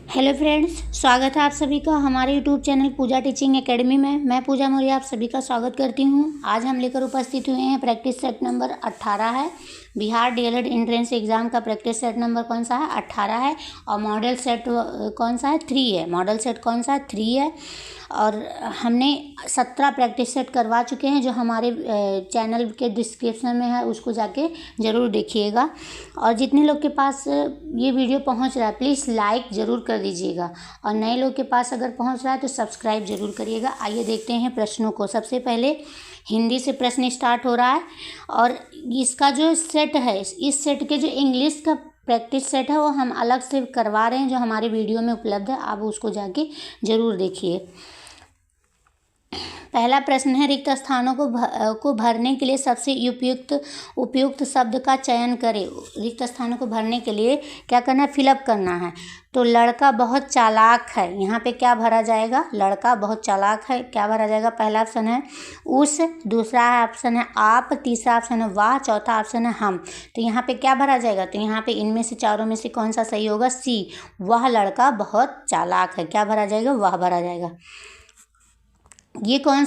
Hello friends, स्वागत है आप सभी का हमारे यूट्यूब चैनल पूजा टीचिंग एकेडमी में। मैं पूजा मौर्य आप सभी का स्वागत करती हूँ। आज हम लेकर उपस्थित हुए हैं प्रैक्टिस सेट नंबर 18 है। बिहार डीएलएड एंट्रेंस एग्ज़ाम का प्रैक्टिस सेट नंबर कौन सा है? 18 है। और मॉडल सेट कौन सा है? 3 है। मॉडल सेट कौन सा है? 3 है। और हमने 17 प्रैक्टिस सेट करवा चुके हैं, जो हमारे चैनल के डिस्क्रिप्शन में है, उसको जाके ज़रूर देखिएगा। और जितने लोग के पास ये वीडियो पहुंच रहा है, प्लीज़ लाइक ज़रूर कर दीजिएगा। और नए लोग के पास अगर पहुंच रहा है तो सब्सक्राइब ज़रूर करिएगा। आइए देखते हैं प्रश्नों को। सबसे पहले हिंदी से प्रश्न स्टार्ट हो रहा है। और इसका जो सेट है, इस सेट के जो इंग्लिश का प्रैक्टिस सेट है वो हम अलग से करवा रहे हैं, जो हमारे वीडियो में उपलब्ध है। आप उसको जाके ज़रूर देखिए। पहला प्रश्न है, रिक्त स्थानों को भरने के लिए सबसे उपयुक्त शब्द का चयन करें। रिक्त स्थानों को भरने के लिए क्या करना है? फिलअप करना है। तो लड़का बहुत चालाक है, यहाँ पे क्या भरा जाएगा? लड़का बहुत चालाक है, क्या भरा जाएगा? पहला ऑप्शन है उस, दूसरा ऑप्शन है आप, तीसरा ऑप्शन है वाह, चौथा ऑप्शन है हम। तो यहाँ पे क्या भरा जाएगा? तो यहाँ पे इनमें से चारों में से कौन सा सही होगा? सी, वह लड़का बहुत चालाक है। क्या भरा जाएगा? वह भरा जाएगा। ये कौन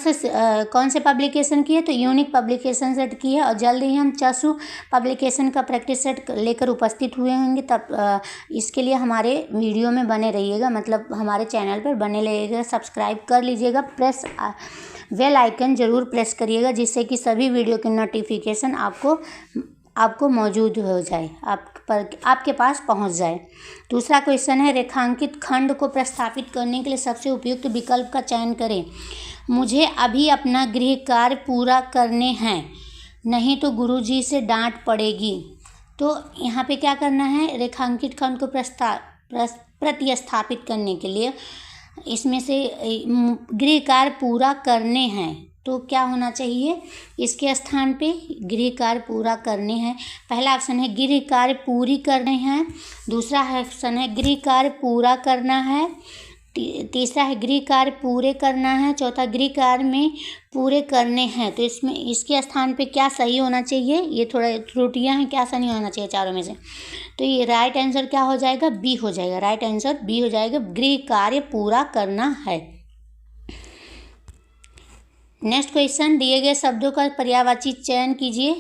से पब्लिकेशन की है? तो यूनिक पब्लिकेशन सेट की है। और जल्द ही हम चसु पब्लिकेशन का प्रैक्टिस सेट लेकर उपस्थित हुए होंगे। तब इसके लिए हमारे वीडियो में बने रहिएगा, मतलब हमारे चैनल पर बने रहिएगा। सब्सक्राइब कर लीजिएगा, बेल आइकन ज़रूर प्रेस करिएगा, जिससे कि सभी वीडियो की नोटिफिकेशन आपको मौजूद हो जाए, आपके पास पहुंच जाए। दूसरा क्वेश्चन है, रेखांकित खंड को प्रस्थापित करने के लिए सबसे उपयुक्त विकल्प का चयन करें। मुझे अभी अपना गृह कार्य पूरा करने हैं, नहीं तो गुरुजी से डांट पड़ेगी। तो यहाँ पे क्या करना है? रेखांकित खंड को प्रतिस्थापित करने के लिए इसमें से गृह कार्य पूरा करने हैं, तो क्या होना चाहिए? इसके स्थान पे गृह कार्य पूरा करने हैं। पहला ऑप्शन है गृह कार्य पूरी करने हैं, दूसरा ऑप्शन है गृह कार्य पूरा करना है, तीसरा है गृह कार्य पूरे करना है, चौथा गृह कार्य में पूरे करने हैं। तो इसमें इसके स्थान पे क्या सही होना चाहिए? ये थोड़ा त्रुटियां हैं, क्या सही होना चाहिए चारों में से? तो ये राइट आंसर क्या हो जाएगा? बी हो जाएगा। राइट आंसर बी हो जाएगा, गृह कार्य पूरा करना है। नेक्स्ट क्वेश्चन, दिए गए शब्दों का पर्यायवाची चयन कीजिए।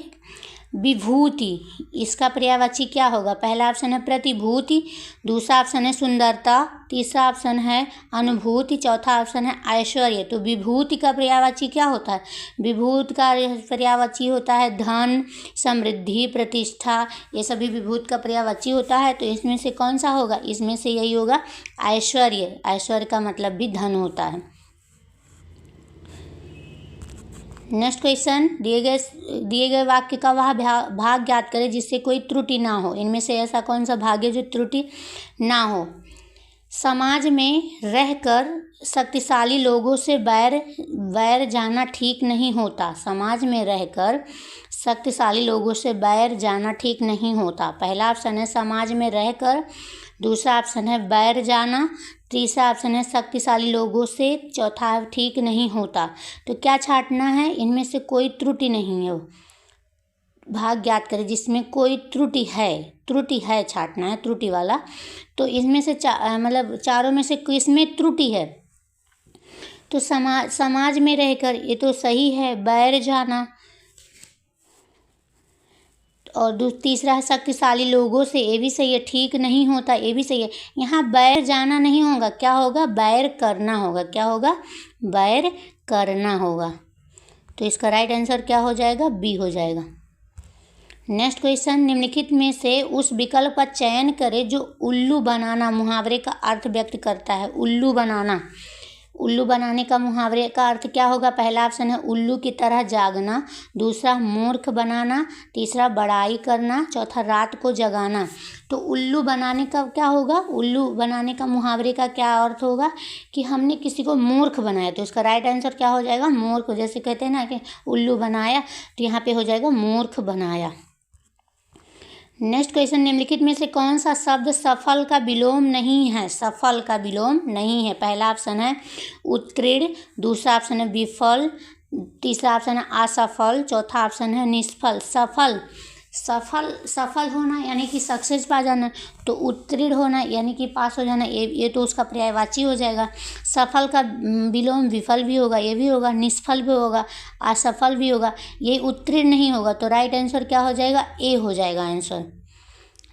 विभूति, इसका पर्यायवाची क्या होगा? पहला ऑप्शन है प्रतिभूति, दूसरा ऑप्शन है सुंदरता, तीसरा ऑप्शन है अनुभूति, चौथा ऑप्शन है ऐश्वर्य। तो विभूति का पर्यायवाची क्या होता है? विभूति का पर्यायवाची होता है धन, समृद्धि, प्रतिष्ठा, ये सभी विभूति का पर्यायवाची होता है। तो इसमें से कौन सा होगा? इसमें से यही होगा ऐश्वर्य। ऐश्वर्य का मतलब भी धन होता है। नेक्स्ट क्वेश्चन, दिए गए वाक्य का वह भाग ज्ञात करें जिससे कोई त्रुटि ना हो। इनमें से ऐसा कौन सा भाग है जो त्रुटि ना हो? समाज में रहकर शक्तिशाली लोगों से बैर जाना ठीक नहीं होता। समाज में रहकर शक्तिशाली लोगों से बैर जाना ठीक नहीं होता। पहला ऑप्शन है समाज में रहकर, दूसरा ऑप्शन है बैर जाना, तीसरा ऑप्शन है शक्तिशाली लोगों से, चौथा ठीक नहीं होता। तो क्या छांटना है? इनमें से कोई त्रुटि नहीं है, भाग ज्ञात करें जिसमें कोई त्रुटि है छांटना है, त्रुटि वाला। तो इसमें से मतलब चारों में से किसमें त्रुटि है? तो समाज में रहकर, ये तो सही है, बैर जाना। और तीसरा है शक्तिशाली लोगों से, ये भी सही है, ठीक नहीं होता, ये भी सही है। यहाँ बैर जाना नहीं होगा, क्या होगा? बैर करना होगा। क्या होगा? बैर करना होगा। तो इसका राइट आंसर क्या हो जाएगा? बी हो जाएगा। नेक्स्ट क्वेश्चन, निम्नलिखित में से उस विकल्प का चयन करें जो उल्लू बनाना मुहावरे का अर्थ व्यक्त करता है। उल्लू बनाना, उल्लू बनाने का मुहावरे का अर्थ क्या होगा? पहला ऑप्शन है उल्लू की तरह जागना, दूसरा मूर्ख बनाना, तीसरा बड़ाई करना, चौथा रात को जगाना। तो उल्लू बनाने का क्या होगा? उल्लू बनाने का मुहावरे का क्या अर्थ होगा? कि हमने किसी को मूर्ख बनाया। तो इसका राइट आंसर क्या हो जाएगा? मूर्ख। जैसे कहते हैं ना कि उल्लू बनाया, तो यहाँ पे हो जाएगा मूर्ख बनाया। नेक्स्ट क्वेश्चन, निम्नलिखित में से कौन सा शब्द सफल का विलोम नहीं है? सफल का विलोम नहीं है। पहला ऑप्शन है उत्तीर्ण, दूसरा ऑप्शन है विफल, तीसरा ऑप्शन है असफल, चौथा ऑप्शन है निष्फल। सफल सफल होना यानी कि सक्सेस पा जाना, तो उत्तीर्ण होना यानी कि पास हो जाना, ये तो उसका पर्यायवाची हो जाएगा। सफल का विलोम विफल भी होगा, ये भी होगा, निष्फल भी होगा, असफल भी होगा, ये उत्तीर्ण नहीं होगा, तो राइट आंसर क्या हो जाएगा, ए हो जाएगा answer.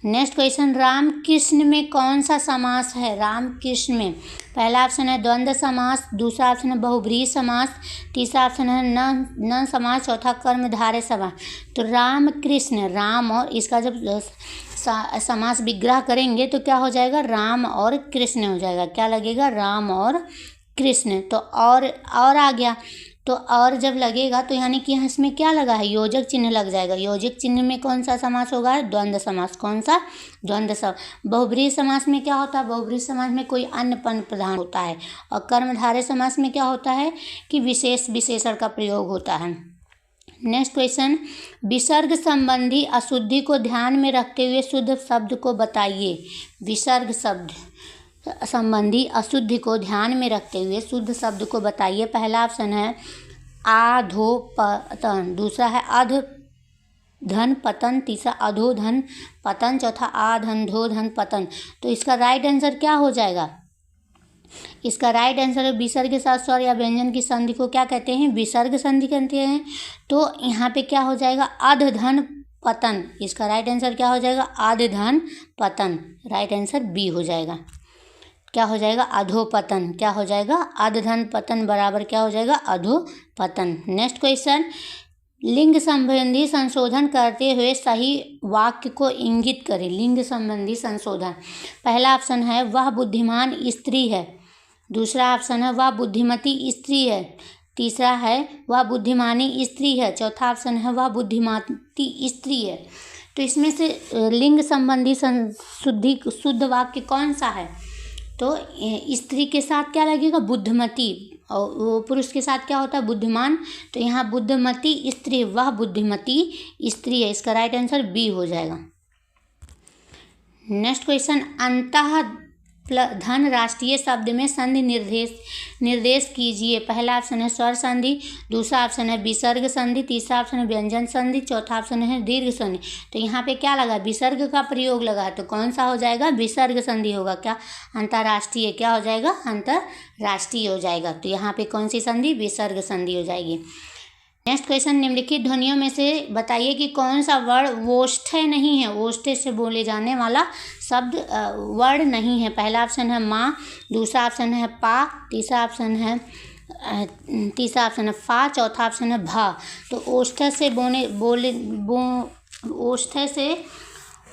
Next question, Ram Krishna में कौन सा समास है? राम कृष्ण में पहला ऑप्शन है द्वंद्व समास, दूसरा ऑप्शन है बहुब्रीहि समास, तीसरा ऑप्शन है न समास, चौथा कर्मधारय समास। तो राम कृष्ण, राम और इसका जब समास विग्रह करेंगे तो क्या हो जाएगा, राम और कृष्ण हो जाएगा। क्या लगेगा, राम और कृष्ण। तो और आ गया, तो और जब लगेगा तो यानी कि यहाँ इसमें क्या लगा है, योजक चिन्ह लग जाएगा। योजक चिन्ह में कौन सा समास होगा, द्वंद्व समास। कौन सा, द्वंद्व समास। बहुब्रीहि समास में क्या होता है, बहुब्रीहि समास में कोई अन्य पद प्रधान होता है। और कर्मधारय समास में क्या होता है कि विशेष विशेषण का प्रयोग होता है। नेक्स्ट क्वेश्चन, विसर्ग संबंधी अशुद्धि को ध्यान में रखते हुए शुद्ध शब्द को बताइए। विसर्ग शब्द संबंधी अशुद्धि को ध्यान में रखते हुए शुद्ध शब्द को बताइए। पहला ऑप्शन है आधोपतन, दूसरा है अधधन पतन, तीसरा अधोधन पतन, चौथा आधंधोधन पतन। तो इसका राइट आंसर क्या हो जाएगा, इसका राइट आंसर है विसर्ग के साथ स्वर या व्यंजन की संधि को क्या कहते हैं, विसर्ग संधि कहते हैं। तो यहाँ पे क्या हो जाएगा, अधधन पतन। इसका राइट आंसर क्या हो जाएगा, अधधन पतन। राइट आंसर बी हो जाएगा। क्या हो जाएगा, अधोपतन। क्या हो जाएगा, अधधन पतन बराबर क्या हो जाएगा, अधोपतन। नेक्स्ट क्वेश्चन, लिंग संबंधी संशोधन करते हुए सही वाक्य को इंगित करें। लिंग संबंधी संशोधन, पहला ऑप्शन है वह बुद्धिमान स्त्री है, दूसरा ऑप्शन है वह बुद्धिमती स्त्री है, तीसरा है वह बुद्धिमानी स्त्री है, चौथा ऑप्शन है वह बुद्धिमती स्त्री है। तो इसमें से लिंग संबंधी शुद्ध वाक्य कौन सा है, तो स्त्री के साथ क्या लगेगा, बुद्धिमती, और वो पुरुष के साथ क्या होता है, बुद्धिमान। तो यहाँ बुद्धिमती स्त्री, वह बुद्धिमती स्त्री है। इसका राइट आंसर बी हो जाएगा। नेक्स्ट क्वेश्चन, अंतः धन राष्ट्रीय शब्द में संधि निर्देश कीजिए। पहला ऑप्शन है स्वर संधि, दूसरा ऑप्शन है विसर्ग संधि, तीसरा ऑप्शन है व्यंजन संधि, चौथा ऑप्शन है दीर्घ संधि। तो यहाँ पे क्या लगा, विसर्ग का प्रयोग लगा है, तो कौन सा हो जाएगा, विसर्ग संधि होगा। क्या, अंतर्राष्ट्रीय, क्या हो जाएगा, अंतर्राष्ट्रीय हो जाएगा। तो यहाँ पे कौन सी संधि, विसर्ग संधि हो जाएगी। नेक्स्ट क्वेश्चन, निम्नलिखित ध्वनियों में से बताइए कि कौन सा वर्ण ओष्ठ्य नहीं है। ओष्ठ्य से बोले जाने वाला शब्द वर्ण नहीं है। पहला ऑप्शन है माँ, दूसरा ऑप्शन है पा, तीसरा ऑप्शन है फा, चौथा ऑप्शन है भा। तो ओष्ठ्य से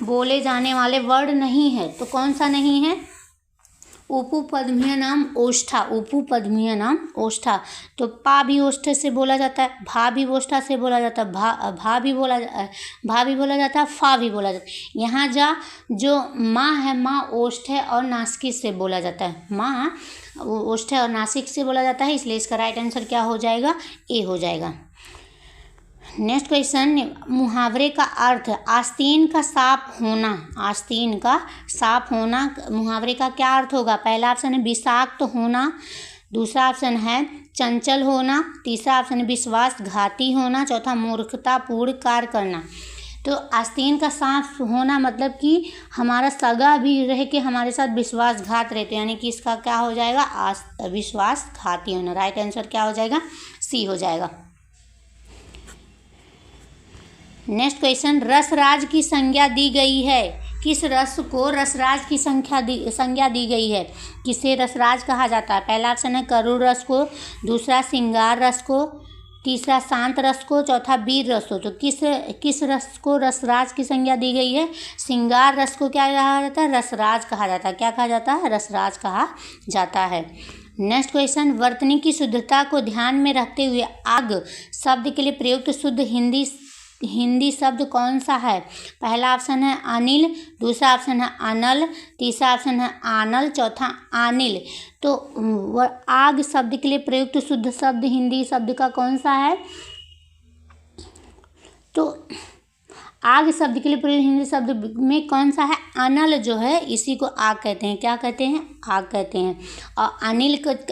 बोले जाने वाले वर्ण नहीं है, तो कौन सा नहीं है, उपपद्मीय नाम ओष्ठा, उपपद्मीय नाम ओष्ठा। तो पा भी ओष्ठा से बोला जाता है, भा भी ओष्ठा से बोला जाता है, भा भी बोला जाता है, फा भी बोला जाता है। यहाँ जो माँ है, माँ ओष्ठ है और नासिक से बोला जाता है, माँ ओष्ठ है और नासिक से बोला जाता है, इसलिए इसका राइट आंसर क्या हो जाएगा, ए हो जाएगा। नेक्स्ट क्वेश्चन, मुहावरे का अर्थ, आस्तीन का साफ होना। आस्तीन का साफ होना मुहावरे का क्या अर्थ होगा। पहला ऑप्शन है विषाक्त होना, दूसरा ऑप्शन है चंचल होना, तीसरा ऑप्शन है विश्वासघाती होना, चौथा मूर्खतापूर्ण कार्य करना। तो आस्तीन का साफ होना मतलब कि हमारा सगा भी रह के हमारे साथ विश्वासघात रहते, यानी कि इसका क्या हो जाएगा, विश्वासघाती होना। राइट आंसर क्या हो जाएगा, सी हो जाएगा। नेक्स्ट क्वेश्चन, रसराज की संज्ञा दी गई है। किस रस को रसराज की संज्ञा दी गई है, किसे रसराज कहा जाता है। पहला ऑप्शन है करुण रस को, दूसरा श्रृंगार रस को, तीसरा शांत रस को, चौथा वीर रस को। तो किस रस को रसराज की संज्ञा दी गई है, श्रृंगार रस को क्या कहा जाता है, रसराज कहा जाता है। क्या कहा जाता है, रसराज कहा जाता है। नेक्स्ट क्वेश्चन, वर्तनी की शुद्धता को ध्यान में रखते हुए आग शब्द के लिए प्रयुक्त शुद्ध हिंदी शब्द कौन सा है। पहला ऑप्शन है अनिल, दूसरा ऑप्शन है अनल, तीसरा ऑप्शन है आनल, चौथा आनिल। तो आग शब्द के लिए प्रयुक्त शुद्ध शब्द हिंदी शब्द का कौन सा है, तो आग शब्द के लिए प्रयुक्त हिंदी शब्द में कौन सा है, अनल जो है इसी को आग कहते हैं। क्या कहते हैं, आग कहते हैं। और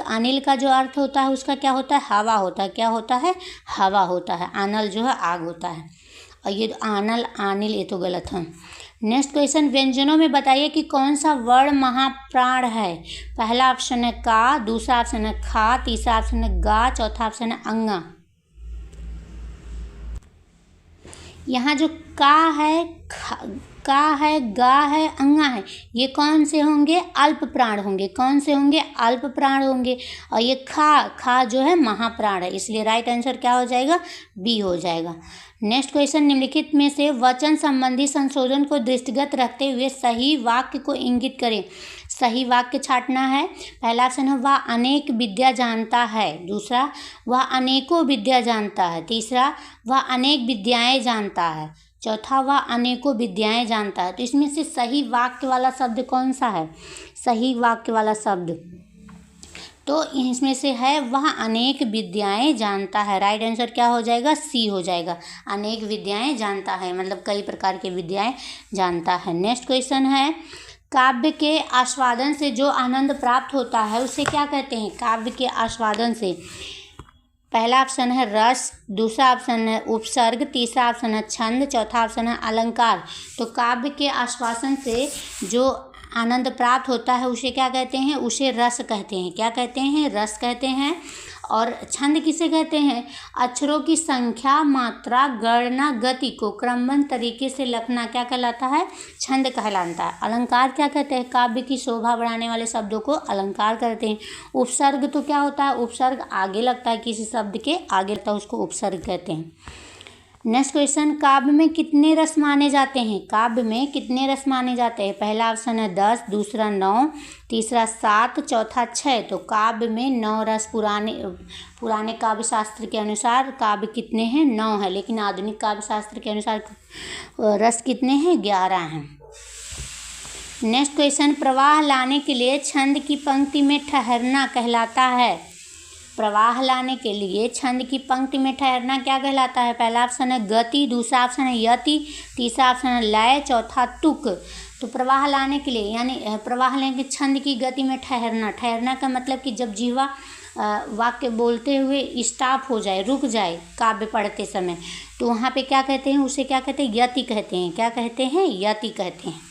अनिल का जो अर्थ होता है उसका क्या होता है, हवा होता है। क्या होता है, हवा होता है। अनल जो है आग होता है। और ये आनल आनिल ये तो गलत है। नेक्स्ट क्वेश्चन, व्यंजनों में बताइए कि कौन सा वर्ण महाप्राण है। पहला ऑप्शन है का, दूसरा ऑप्शन है खा, तीसरा ऑप्शन है गा, चौथा ऑप्शन है अंगा। यहाँ जो का है, का है, गा है, अंगा है, ये कौन से होंगे? अल्प प्राण होंगे। कौन से होंगे? अल्प प्राण होंगे। और ये खा जो है महाप्राण है, इसलिए राइट आंसर क्या हो जाएगा? बी हो जाएगा। नेक्स्ट क्वेश्चन, निम्नलिखित में से वचन संबंधी संशोधन को दृष्टिगत रखते हुए सही वाक्य को इंगित करें। सही वाक्य छांटना है। पहला ऑप्शन है वह अनेक विद्या जानता है, दूसरा वह अनेकों विद्या जानता है, तीसरा वह अनेक विद्याएं जानता है, चौथा वह अनेकों विद्याएं जानता है। तो इसमें से सही वाक्य वाला शब्द कौन सा है? सही वाक्य वाला शब्द तो इसमें से है वह अनेक विद्याएं जानता है। राइट आंसर क्या हो जाएगा? सी हो जाएगा। अनेक विद्याएं जानता है मतलब कई प्रकार की विद्याएं जानता है। नेक्स्ट क्वेश्चन है, काव्य के आस्वादन से जो आनंद प्राप्त होता है उसे क्या कहते हैं? काव्य के आस्वादन से पहला ऑप्शन है रस, दूसरा ऑप्शन है उपसर्ग, तीसरा ऑप्शन है छंद, चौथा ऑप्शन है अलंकार। तो काव्य के आस्वादन से जो आनंद प्राप्त होता है उसे क्या कहते हैं? उसे रस कहते हैं। क्या कहते हैं? रस कहते हैं। और छंद किसे कहते हैं? अक्षरों की संख्या, मात्रा, गणना, गति को क्रमबद्ध तरीके से लिखना क्या कहलाता है? छंद कहलाता है। अलंकार क्या कहते हैं? काव्य की शोभा बढ़ाने वाले शब्दों को अलंकार कहते हैं। उपसर्ग तो क्या होता है? उपसर्ग आगे लगता है, किसी शब्द के आगे लगता है, उसको उपसर्ग कहते हैं। नेक्स्ट क्वेश्चन, काव्य में कितने रस माने जाते हैं? काव्य में कितने रस माने जाते हैं? पहला ऑप्शन है 10, दूसरा 9, तीसरा 7, चौथा 6। तो काव्य में 9 रस पुराने काव्य शास्त्र के अनुसार काव्य कितने हैं? 9 है। लेकिन आधुनिक काव्य शास्त्र के अनुसार रस कितने हैं? 11 हैं। नेक्स्ट क्वेश्चन, प्रवाह लाने के लिए छंद की पंक्ति में ठहरना कहलाता है। प्रवाह लाने के लिए छंद की पंक्ति में ठहरना क्या कहलाता है? पहला ऑप्शन है गति, दूसरा ऑप्शन है यति, तीसरा ऑप्शन है लय, चौथा तुक। तो प्रवाह लाने के लिए यानी प्रवाह लेने के छंद की गति में ठहरना। ठहरना का मतलब कि जब जीवा वाक्य बोलते हुए स्टॉप हो जाए, रुक जाए काव्य पढ़ते समय, तो वहाँ पे क्या कहते हैं? उसे क्या कहते हैं? यति कहते हैं। क्या कहते हैं? यति कहते हैं।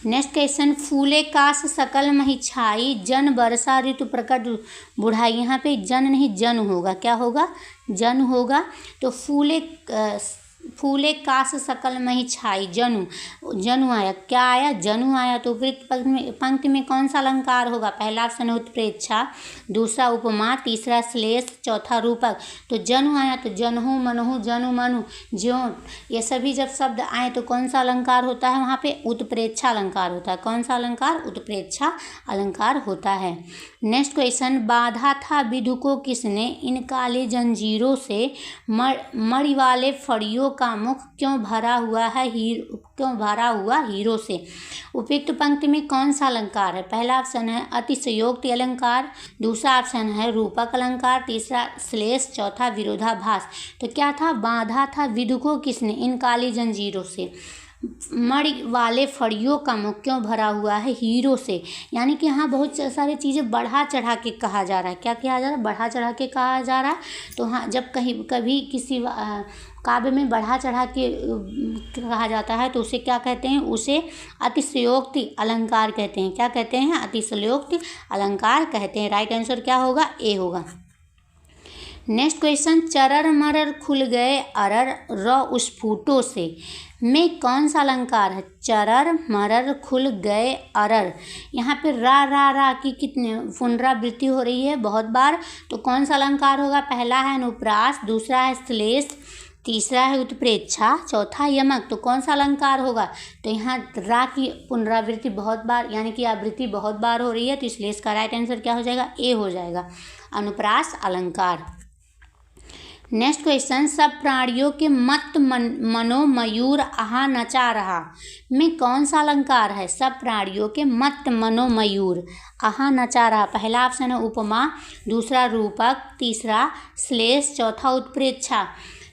नेक्स्ट क्वेश्चन, फूले काश सकल मही छाई, जन बरसा ऋतु प्रकट बुढ़ाई। यहाँ पे जन नहीं जन होगा। क्या होगा? जन होगा। तो फूले काश सकल मही छाई, जनु आया। क्या आया? जनु आया। तो उपयुक्त पंक्ति में कौन सा अलंकार होगा? पहला ऑप्शन है उत्प्रेक्षा, दूसरा उपमा, तीसरा श्लेष, चौथा रूपक। तो जनु आया तो जनहु, मनहु, जनु, मनु, ज्यों, ये सभी जब शब्द आए तो कौन सा अलंकार होता है? वहाँ पे उत्प्रेक्षा अलंकार होता है। कौन सा अलंकार? उत्प्रेक्षा अलंकार होता है। नेक्स्ट क्वेश्चन, बाधा था विधु को किसने, इन काली जंजीरों से मणि वाले फड़ियों का मुख क्यों भरा हुआ हीरो से। उपयुक्त पंक्ति में कौन सा अलंकार है? पहला ऑप्शन है अतिशयोक्ति अलंकार, दूसरा ऑप्शन है रूपक अलंकार, तीसरा श्लेष, चौथा विरोधाभास। तो क्या था? बांधा था विधु को किसने, इन काली जंजीरों से, मणि वाले फड़ियों का मुख क्यों भरा हुआ है हीरो से। यानी कि यहाँ बहुत सारी चीज़ें बढ़ा चढ़ा के कहा जा रहा है। क्या कहा जा रहा है? बढ़ा चढ़ा के कहा जा रहा है। तो हाँ, जब कभी किसी काव्य में बढ़ा चढ़ा के कहा जाता है तो उसे क्या कहते हैं? उसे अतिशयोक्ति अलंकार कहते हैं। क्या कहते हैं? अतिशयोक्ति अलंकार कहते हैं। राइट आंसर क्या होगा? ए होगा। नेक्स्ट क्वेश्चन, चरर मरर खुल गए अरर र स्फुटों से में कौन सा अलंकार है? चरर मरर खुल गए अरर, यहाँ पे रा की कितने पुनरावृत्ति हो रही है? बहुत बार। तो कौन सा अलंकार होगा? पहला है अनुप्रास, दूसरा है श्लेष, तीसरा है उत्प्रेक्षा, चौथा यमक। तो कौन सा अलंकार होगा? तो यहाँ रा की पुनरावृत्ति बहुत बार यानी कि आवृत्ति बहुत बार हो रही है, तो इसलिए इसका राइट आंसर क्या हो जाएगा? ए हो जाएगा, अनुप्रास अलंकार। नेक्स्ट क्वेश्चन, सब प्राणियों के मत मनो मयूर आहा नचा रहा में कौन सा अलंकार है? सब प्राणियों के मत मनो मयूर आहा नचा रहा। पहला ऑप्शन है उपमा, दूसरा रूपक, तीसरा श्लेष, चौथा उत्प्रेक्षा।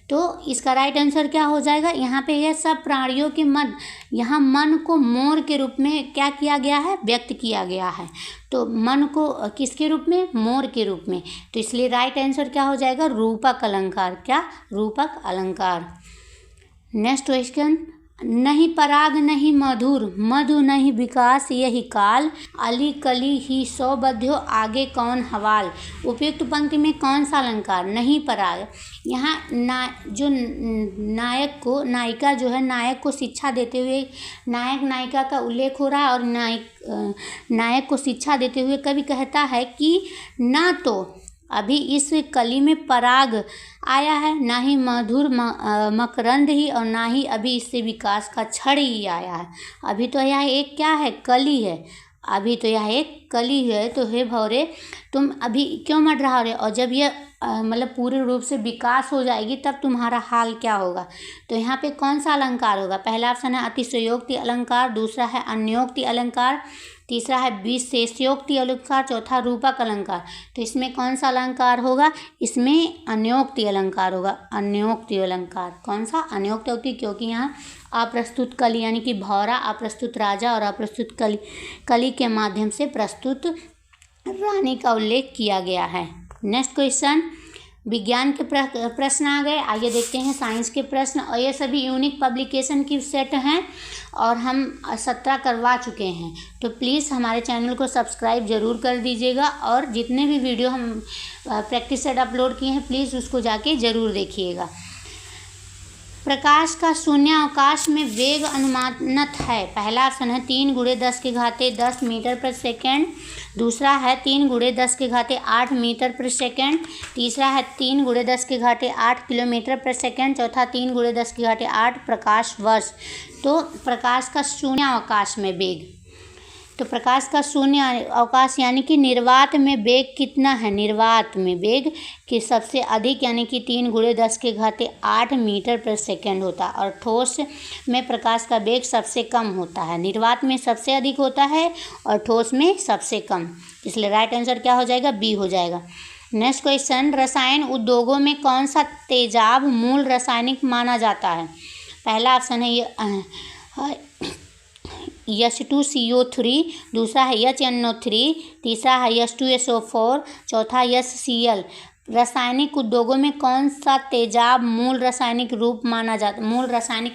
तो इसका राइट आंसर क्या हो जाएगा, यहाँ पे यह सब प्राणियों के मन, यहाँ मन को मोर के रूप में क्या किया गया है, व्यक्त किया गया है। तो मन को किसके रूप में, मोर के रूप में। तो इसलिए राइट आंसर क्या हो जाएगा, रूपक अलंकार। क्या, रूपक अलंकार। नेक्स्ट क्वेश्चन, नहीं पराग नहीं मधुर, मधु नहीं विकास यही काल, अली कली ही सौ बध्यो आगे कौन हवाल। उपयुक्त पंक्ति में कौन सा अलंकार, नहीं पराग। यहाँ जो नायक को, नायिका जो है, नायक को शिक्षा देते हुए नायक नायिका का उल्लेख हो रहा है, और नायक को शिक्षा देते हुए कवि कहता है कि ना तो अभी इस कली में पराग आया है, ना ही मधुर मकरंद ही, और ना ही अभी इससे विकास का क्षण ही आया है। अभी तो यह एक क्या है, कली है। अभी तो यह एक कली है। तो हे भौरे, तुम अभी क्यों मर रहा रे, और जब यह मतलब पूरे रूप से विकास हो जाएगी तब तुम्हारा हाल क्या होगा। तो यहाँ पे कौन सा अलंकार होगा, पहला ऑप्शन है अतिशयोक्ति अलंकार, दूसरा है अन्योक्ति अलंकार, तीसरा है विशेषयोक्ति अलंकार, चौथा रूपक अलंकार। तो इसमें कौन सा अलंकार होगा, इसमें अन्योक्ति अलंकार होगा। अन्योक्ति अलंकार कौन सा, अन्योक्ति, क्योंकि यहाँ अप्रस्तुत कली यानी कि भौरा, अप्रस्तुत राजा और अप्रस्तुत कली के माध्यम से प्रस्तुत रानी का उल्लेख किया गया है। नेक्स्ट क्वेश्चन, विज्ञान के प्रश्न आ गए। आइए देखते हैं साइंस के प्रश्न, और ये सभी यूनिक पब्लिकेशन की सेट हैं और हम 17 करवा चुके हैं। तो प्लीज़ हमारे चैनल को सब्सक्राइब ज़रूर कर दीजिएगा, और जितने भी वीडियो हम प्रैक्टिस सेट अपलोड किए हैं प्लीज़ उसको जाके ज़रूर देखिएगा। प्रकाश का शून्य अवकाश में वेग अनुमानित है, पहला ऑप्शन है 3 × 10⁻10 मीटर पर सेकेंड, दूसरा है 3 × 10⁸ मीटर पर सेकेंड, तीसरा है 3 × 10⁸ किलोमीटर पर सेकेंड, चौथा 3 × 10⁸ प्रकाश वर्ष। तो प्रकाश का शून्य अवकाश में वेग, तो प्रकाश का शून्य अवकाश यानी कि निर्वात में वेग कितना है, निर्वात में वेग कि सबसे अधिक यानी कि 3 × 10⁸ मीटर पर सेकेंड होता है, और ठोस में प्रकाश का वेग सबसे कम होता है। निर्वात में सबसे अधिक होता है और ठोस में सबसे कम, इसलिए राइट आंसर क्या हो जाएगा, बी हो जाएगा। नेक्स्ट क्वेश्चन, रसायन उद्योगों में कौन सा तेजाब मूल रासायनिक माना जाता है, पहला ऑप्शन है H2CO3, दूसरा है HNO3, तीसरा है H2SO4, चौथा HCl। रासायनिक उद्योगों में कौन सा तेजाब मूल रासायनिक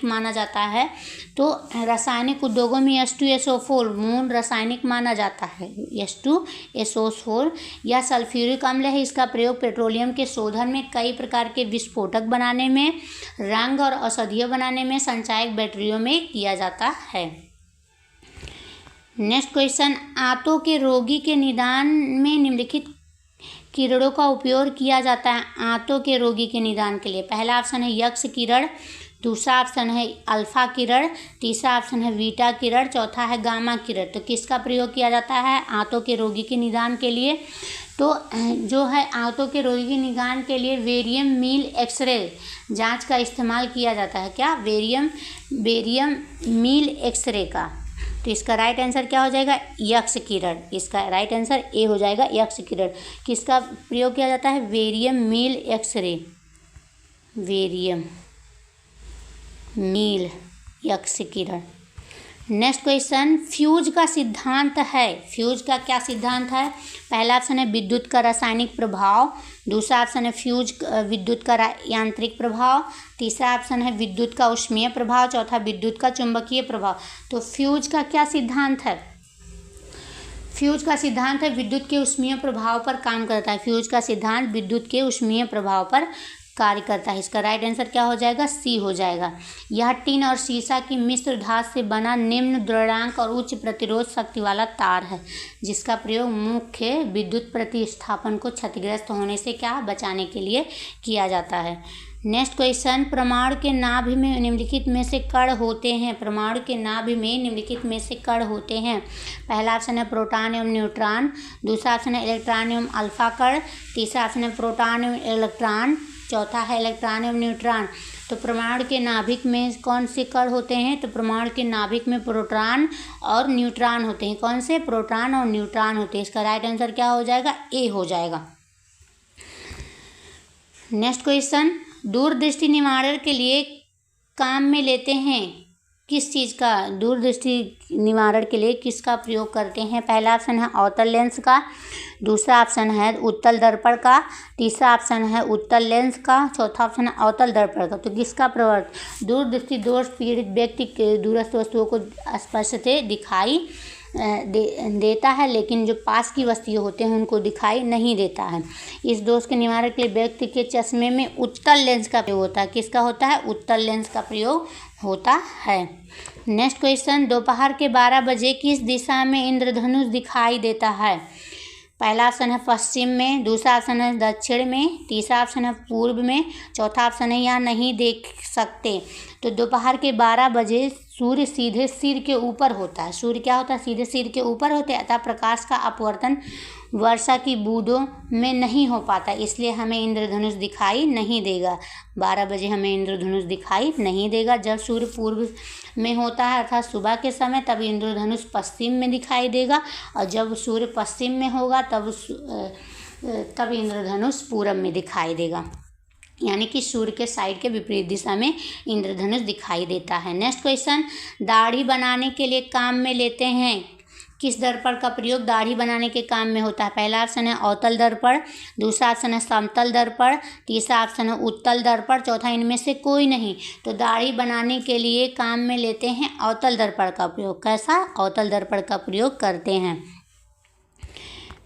माना जाता है। तो रासायनिक उद्योगों में H2SO4 मूल रासायनिक माना जाता है। H2SO4 यह सल्फ्यूरिक अम्ल है, इसका प्रयोग पेट्रोलियम के शोधन में, कई प्रकार के विस्फोटक बनाने में, रंग और औषधियाँ बनाने में, संचायक बैटरियों में किया जाता है। नेक्स्ट क्वेश्चन, आंतों के रोगी के निदान में निम्नलिखित किरणों का उपयोग किया जाता है। आंतों के रोगी के निदान के लिए पहला ऑप्शन है यक्स किरण, दूसरा ऑप्शन है अल्फा किरण, तीसरा ऑप्शन है बीटा किरण, चौथा है गामा किरण। तो किसका प्रयोग किया जाता है आंतों के रोगी के निदान के लिए। तो जो है आंतों के रोगी के निदान के लिए वेरियम मील एक्सरे जांच का इस्तेमाल किया जाता है। क्या, वेरियम मील एक्सरे का। तो इसका राइट आंसर क्या हो जाएगा, यक्स किरण। इसका राइट आंसर ए हो जाएगा, यक्स किरण। किसका प्रयोग किया जाता है, वेरियम मील एक्सरे, वेरियम मील यक्स किरण। नेक्स्ट क्वेश्चन, फ्यूज का सिद्धांत है। फ्यूज का क्या सिद्धांत है, पहला ऑप्शन है विद्युत का रासायनिक प्रभाव, दूसरा ऑप्शन है फ्यूज विद्युत का यांत्रिक प्रभाव, तीसरा ऑप्शन है विद्युत का ऊष्मीय प्रभाव, चौथा विद्युत का चुंबकीय प्रभाव। तो फ्यूज का क्या सिद्धांत है, फ्यूज का सिद्धांत है विद्युत के ऊष्मीय प्रभाव पर काम करता है। फ्यूज का सिद्धांत विद्युत के ऊष्मीय प्रभाव पर कार्य करता है। इसका राइट आंसर क्या हो जाएगा, सी हो जाएगा। यह टीन और सीसा की मिश्र धातु से बना निम्न द्रव्यंक और उच्च प्रतिरोध शक्ति वाला तार है, जिसका प्रयोग मुख्य विद्युत प्रतिस्थापन को क्षतिग्रस्त होने से क्या बचाने के लिए किया जाता है। नेक्स्ट क्वेश्चन, परमाणु के नाभि में निम्नलिखित में से कण होते हैं। परमाणु के नाभि में निम्नलिखित में से कण होते हैं। पहला ऑप्शन है प्रोटॉन एवं न्यूट्रॉन, दूसरा ऑप्शन है इलेक्ट्रॉन एवं अल्फा कण, तीसरा ऑप्शन है प्रोटॉन एवं इलेक्ट्रॉन, चौथा है इलेक्ट्रॉन एवं न्यूट्रॉन। तो परमाणु के नाभिक में कौन से कण होते हैं, तो परमाणु के नाभिक में प्रोटॉन और न्यूट्रॉन होते हैं। कौन से, प्रोटॉन और न्यूट्रॉन होते हैं। इसका राइट आंसर क्या हो जाएगा, ए हो जाएगा। नेक्स्ट क्वेश्चन, दूरदृष्टि निवारण के लिए काम में लेते हैं किस चीज़ का, दूरदृष्टि निवारण के लिए किसका प्रयोग करते हैं? पहला ऑप्शन है अवतल लेंस का, दूसरा ऑप्शन है उत्तल दर्पण का, तीसरा ऑप्शन है उत्तल लेंस का, चौथा ऑप्शन है अवतल दर्पण का। तो किसका प्रवर्त दूरदृष्टि दोष पीड़ित व्यक्ति के दूरस्थ वस्तुओं को स्पष्ट से दिखाई देता है, लेकिन जो पास की वस्तुएं होते हैं उनको दिखाई नहीं देता है। इस दोष के निवारण के लिए व्यक्ति के चश्मे में उत्तल लेंस का प्रयोग होता है। किसका होता है? उत्तल लेंस का प्रयोग होता है। नेक्स्ट क्वेश्चन, दोपहर के 12 बजे किस दिशा में इंद्रधनुष दिखाई देता है? पहला ऑप्शन है पश्चिम में, दूसरा ऑप्शन है दक्षिण में, तीसरा ऑप्शन है पूर्व में, चौथा ऑप्शन है यहाँ नहीं देख सकते। तो दोपहर के 12 बजे सूर्य सीधे सिर के ऊपर होता है। सूर्य क्या होता है? सीधे सिर के ऊपर होते हैं, अतः प्रकाश का अपवर्तन वर्षा की बूंदों में नहीं हो पाता, इसलिए हमें इंद्रधनुष दिखाई नहीं देगा। 12 बजे हमें इंद्रधनुष दिखाई नहीं देगा। जब सूर्य पूर्व में होता है अर्थात सुबह के समय, तब इंद्रधनुष पश्चिम में दिखाई देगा, और जब सूर्य पश्चिम में होगा तब इंद्रधनुष पूरब में दिखाई देगा। यानी कि सूर्य के साइड के विपरीत दिशा में इंद्रधनुष दिखाई देता है। नेक्स्ट क्वेश्चन, दाढ़ी बनाने के लिए काम में लेते हैं किस दर्पण का प्रयोग दाढ़ी बनाने के काम में होता है? पहला ऑप्शन है अवतल दर्पण, दूसरा ऑप्शन है समतल दर्पण, तीसरा ऑप्शन है उत्तल दर्पण, चौथा इनमें से कोई नहीं। तो दाढ़ी बनाने के लिए काम में लेते हैं अवतल दर्पण का प्रयोग। कैसा? अवतल दर्पण का प्रयोग करते हैं।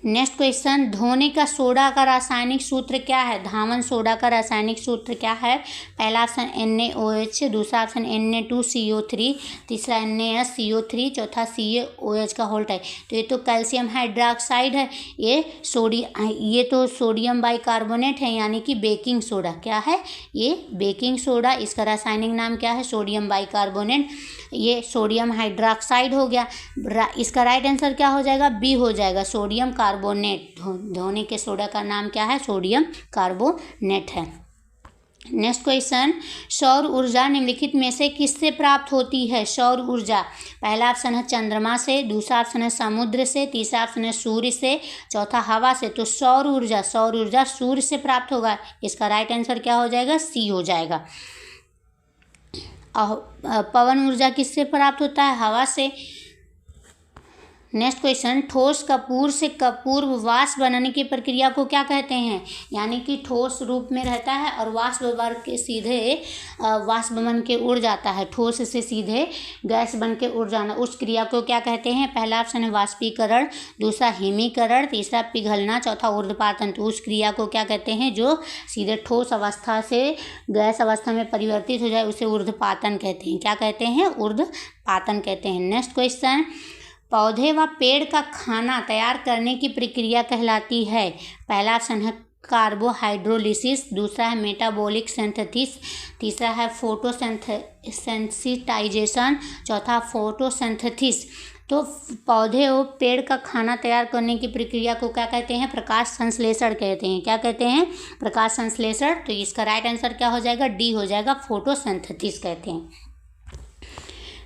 नेक्स्ट क्वेश्चन, धोने का सोडा का रासायनिक सूत्र क्या है? धावन सोडा का रासायनिक सूत्र क्या है? पहला ऑप्शन NaOH, दूसरा ऑप्शन Na2CO3, तीसरा NaSCO3, चौथा CaOH का होल टाइप। तो ये तो कैल्शियम हाइड्रोक्साइड है, ये तो सोडियम बाइकार्बोनेट है, यानी कि बेकिंग सोडा। क्या है? ये बेकिंग सोडा। इसका रासायनिक नाम क्या है? Sodium bicarbonate. ये सोडियम हाइड्रोक्साइड हो गया। इसका राइट आंसर क्या हो जाएगा? बी हो जाएगा, सोडियम कार्बोनेट। धोने के सोडा का नाम क्या है? सोडियम कार्बोनेट है। नेक्स्ट क्वेश्चन, सौर ऊर्जा निम्नलिखित में से किससे प्राप्त होती है? सौर ऊर्जा, पहला ऑप्शन है चंद्रमा से, दूसरा ऑप्शन है समुद्र से, तीसरा ऑप्शन है सूर्य से, चौथा हवा से। तो सौर ऊर्जा सूर्य से प्राप्त होगा। इसका राइट आंसर क्या हो जाएगा? सी हो जाएगा। पवन ऊर्जा किससे प्राप्त होता है? हवा से। नेक्स्ट क्वेश्चन, ठोस कपूर से कपूर वाष्प बनने की प्रक्रिया को क्या कहते हैं? यानी कि ठोस रूप में रहता है और वाष्प बन के उड़ जाता है। ठोस से सीधे गैस बन के उड़ जाना, उस क्रिया को क्या कहते हैं? पहला ऑप्शन है वाष्पीकरण, दूसरा हिमीकरण, तीसरा पिघलना, चौथा ऊर्ध्वपातन। तो उस क्रिया को क्या कहते हैं जो सीधे ठोस अवस्था से गैस अवस्था में परिवर्तित हो जाए, उसे ऊर्ध्वपातन कहते हैं। क्या कहते हैं? ऊर्ध्वपातन कहते हैं। नेक्स्ट क्वेश्चन, पौधे व पेड़ का खाना तैयार करने की प्रक्रिया कहलाती है? पहला ऑप्शन है कार्बोहाइड्रोलिसिस, दूसरा है मेटाबॉलिक सिंथेसिस, तीसरा है फोटोसेंसिटाइजेशन, चौथा फोटोसिंथेसिस। तो पौधे और पेड़ का खाना तैयार करने की प्रक्रिया को क्या कहते हैं? प्रकाश संश्लेषण कहते हैं। क्या कहते हैं? प्रकाश संश्लेषण। तो इसका राइट आंसर क्या हो जाएगा? डी हो जाएगा, फोटोसिंथेसिस कहते हैं।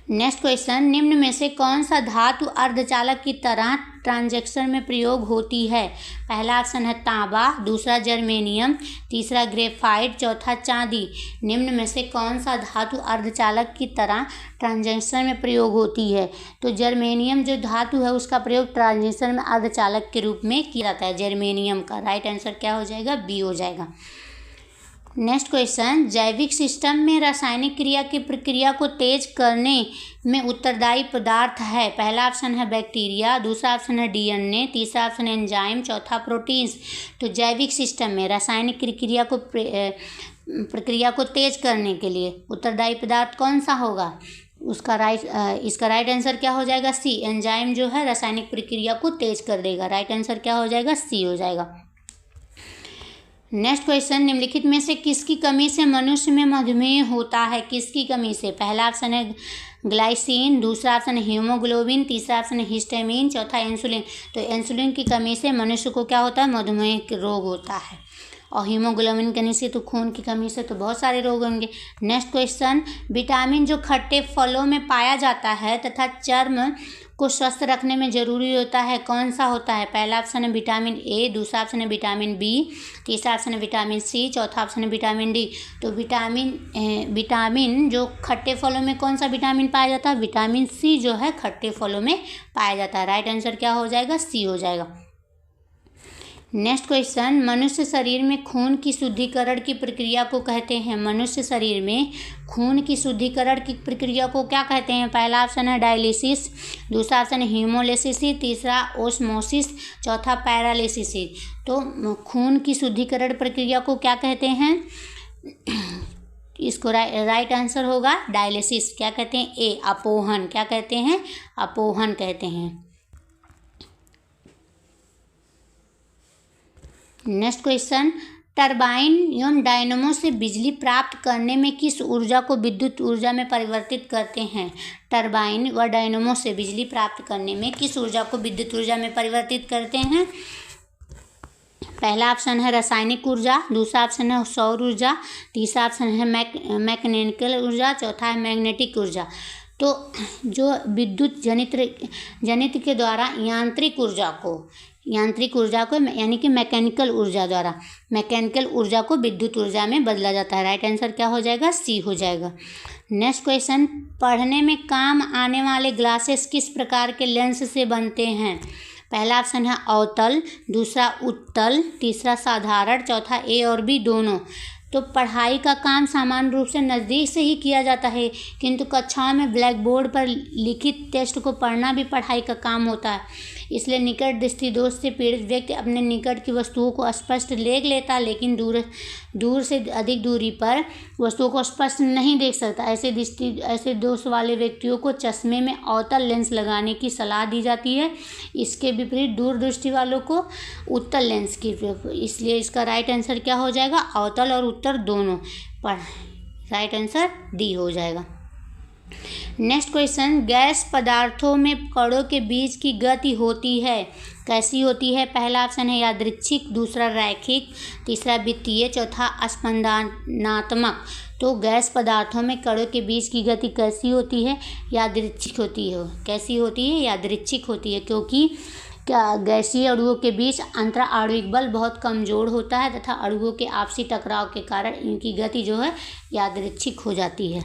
नेक्स्ट क्वेश्चन, निम्न में से कौन सा धातु अर्धचालक की तरह ट्रांजैक्शन में प्रयोग होती है? पहला ऑप्शन है तांबा, दूसरा जर्मेनियम, तीसरा ग्रेफाइट, चौथा चांदी। निम्न में से कौन सा धातु अर्धचालक की तरह ट्रांजैक्शन में प्रयोग होती है? तो जर्मेनियम जो धातु है उसका प्रयोग ट्रांजैक्शन में अर्धचालक के रूप में किया जाता है, जर्मेनियम का। राइट आंसर क्या हो जाएगा? बी हो जाएगा। नेक्स्ट क्वेश्चन, जैविक सिस्टम में रासायनिक क्रिया की प्रक्रिया को तेज करने में उत्तरदायी पदार्थ है? पहला ऑप्शन है बैक्टीरिया, दूसरा ऑप्शन है DNA, तीसरा ऑप्शन है एंजाइम, चौथा प्रोटीन्स। तो जैविक सिस्टम में रासायनिक प्रक्रिया को तेज करने के लिए उत्तरदायी पदार्थ कौन सा होगा? इसका राइट आंसर क्या हो जाएगा? सी। एंजाइम जो है रासायनिक प्रक्रिया को तेज कर देगा। राइट आंसर क्या हो जाएगा? सी हो जाएगा। नेक्स्ट क्वेश्चन, निम्नलिखित में से किसकी कमी से मनुष्य में मधुमेह होता है? किसकी कमी से? पहला ऑप्शन है ग्लाइसिन, दूसरा ऑप्शन है हीमोग्लोबिन, तीसरा ऑप्शन है हिस्टामिन, चौथा इंसुलिन। तो इंसुलिन की कमी से मनुष्य को क्या होता है? मधुमेह रोग होता है। और हीमोग्लोबिन कमी से तो खून की कमी से तो बहुत सारे रोग होंगे। नेक्स्ट क्वेश्चन, विटामिन जो खट्टे फलों में पाया जाता है तथा चर्म को स्वस्थ रखने में ज़रूरी होता है, कौन सा होता है? पहला ऑप्शन है विटामिन ए, दूसरा ऑप्शन है विटामिन बी, तीसरा ऑप्शन है विटामिन सी, चौथा ऑप्शन है विटामिन डी। तो विटामिन जो खट्टे फलों में कौन सा विटामिन पाया जाता है? विटामिन सी जो है खट्टे फलों में पाया जाता है। राइट आंसर क्या हो जाएगा? सी हो जाएगा। नेक्स्ट क्वेश्चन, मनुष्य शरीर में खून की शुद्धिकरण की प्रक्रिया को कहते हैं। मनुष्य शरीर में खून की शुद्धिकरण की प्रक्रिया को क्या कहते हैं? पहला ऑप्शन है डायलिसिस, दूसरा ऑप्शन है हीमोलिसिस, तीसरा ओस्मोसिस, चौथा पैरालिसिस। तो खून की शुद्धिकरण प्रक्रिया को क्या कहते हैं? इसको राइट आंसर होगा डायलिसिस। क्या कहते हैं? ए, अपोहन। क्या कहते हैं? अपोहन कहते हैं। नेक्स्ट क्वेश्चन, टरबाइन एवं डायनमो से बिजली प्राप्त करने में किस ऊर्जा को विद्युत ऊर्जा में परिवर्तित करते हैं? टरबाइन व डायनमो से बिजली प्राप्त करने में किस ऊर्जा को विद्युत ऊर्जा में परिवर्तित करते हैं? पहला ऑप्शन है रासायनिक ऊर्जा, दूसरा ऑप्शन है सौर ऊर्जा, तीसरा ऑप्शन है मैकेनिकल ऊर्जा, चौथा है मैग्नेटिक ऊर्जा। तो जो विद्युत जनित के द्वारा यांत्रिक ऊर्जा को यानी कि मैकेनिकल ऊर्जा को विद्युत ऊर्जा में बदला जाता है। राइट आंसर क्या हो जाएगा? सी हो जाएगा। नेक्स्ट क्वेश्चन, पढ़ने में काम आने वाले ग्लासेस किस प्रकार के लेंस से बनते हैं? पहला ऑप्शन है अवतल, दूसरा उत्तल, तीसरा साधारण, चौथा ए और बी दोनों। तो पढ़ाई का काम सामान्य रूप से नज़दीक से ही किया जाता है, किंतु कक्षाओं में ब्लैक बोर्ड पर लिखित टेक्स्ट को पढ़ना भी पढ़ाई का काम होता है। इसलिए निकट दृष्टि दोष से पीड़ित व्यक्ति अपने निकट की वस्तुओं को स्पष्ट देख लेता, लेकिन दूर से अधिक दूरी पर वस्तुओं को स्पष्ट नहीं देख सकता। ऐसे दोष वाले व्यक्तियों को चश्मे में अवतल लेंस लगाने की सलाह दी जाती है। इसके विपरीत दूर दृष्टि वालों को उत्तल लेंस की। इसलिए इसका राइट आंसर क्या हो जाएगा? अवतल और उत्तल दोनों। राइट आंसर डी हो जाएगा। नेक्स्ट क्वेश्चन, गैस पदार्थों में कणों के बीच की गति होती है, कैसी होती है? पहला ऑप्शन है यादृच्छिक, दूसरा रैखिक, तीसरा वित्तीय, चौथा स्पंदनात्मक। तो गैस पदार्थों में कणों के बीच की गति कैसी होती है? यादृच्छिक होती है। कैसी होती है? यादृच्छिक होती है, क्योंकि गैसीय अणुओं के बीच अंतरा आणविक बल बहुत कमजोर होता है तथा अणुओं के आपसी टकराव के कारण इनकी गति जो है यादृच्छिक हो जाती है।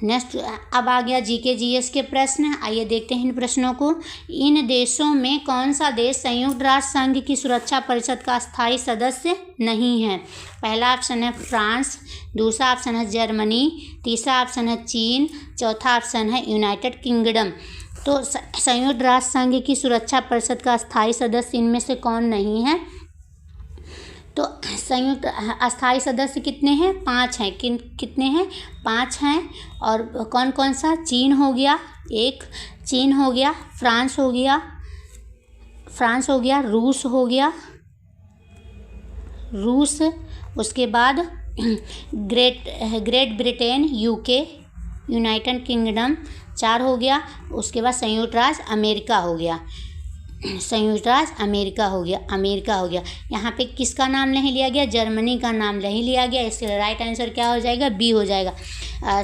नेक्स्ट, अब आ गया जीके जीएस के प्रश्न। आइए देखते हैं इन प्रश्नों को। इन देशों में कौन सा देश संयुक्त राष्ट्र संघ की सुरक्षा परिषद का स्थायी सदस्य नहीं है? पहला ऑप्शन है फ्रांस, दूसरा ऑप्शन है जर्मनी, तीसरा ऑप्शन है चीन, चौथा ऑप्शन है यूनाइटेड किंगडम। तो संयुक्त राष्ट्र संघ की सुरक्षा परिषद का स्थायी सदस्य इनमें से कौन नहीं है? तो संयुक्त अस्थायी सदस्य कितने हैं? 5 हैं। कितने हैं? 5 हैं। और कौन कौन सा? चीन हो गया एक, चीन हो गया, फ्रांस हो गया, रूस हो गया, उसके बाद great Britain, UK, United kingdom 4 हो गया। उसके बाद संयुक्त राज्य अमेरिका हो गया। अमेरिका हो गया। यहाँ पे किसका नाम नहीं लिया गया? जर्मनी का नाम नहीं लिया गया। इसलिए राइट आंसर क्या हो जाएगा? बी हो जाएगा।